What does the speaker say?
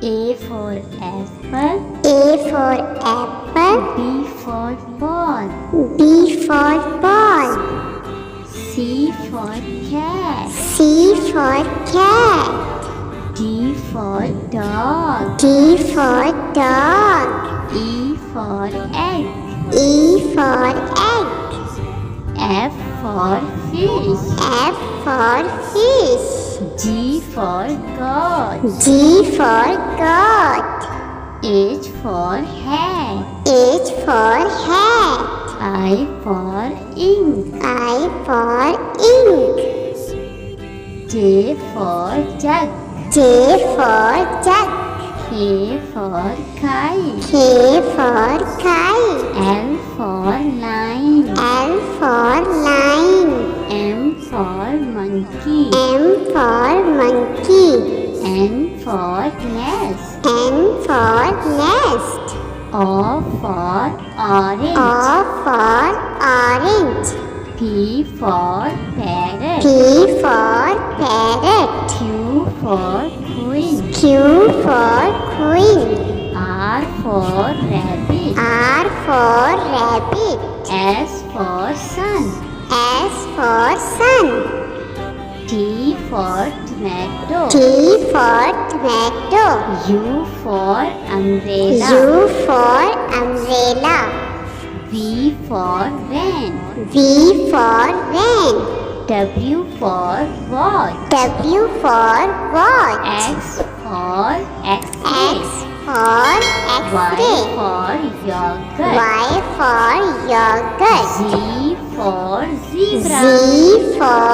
A for apple. A for apple. B for ball. B for ball. C for cat. C for cat. D for dog. D for dog. E for egg. E for egg. F for fish. F for fish. G for goat. G for goat. H for hat. H for hat. I for ink. I for ink. J for jug. J for jug. K for kite. K for kite. L for line. L for line. M for monkey. M for monkey. N for nest. N for nest. O for orange. O for orange. P for parrot. P for parrot. Q for queen. Q for queen. R for rabbit. R for rabbit. S for sun. S for sun. T for tomato. T for tomato. U for umbrella. U for umbrella. V for van. V for van. W for watch. W for watch. X for X X-ray. for Y X-ray. for yogurt. Y for yogurt. Z for zebra. Z for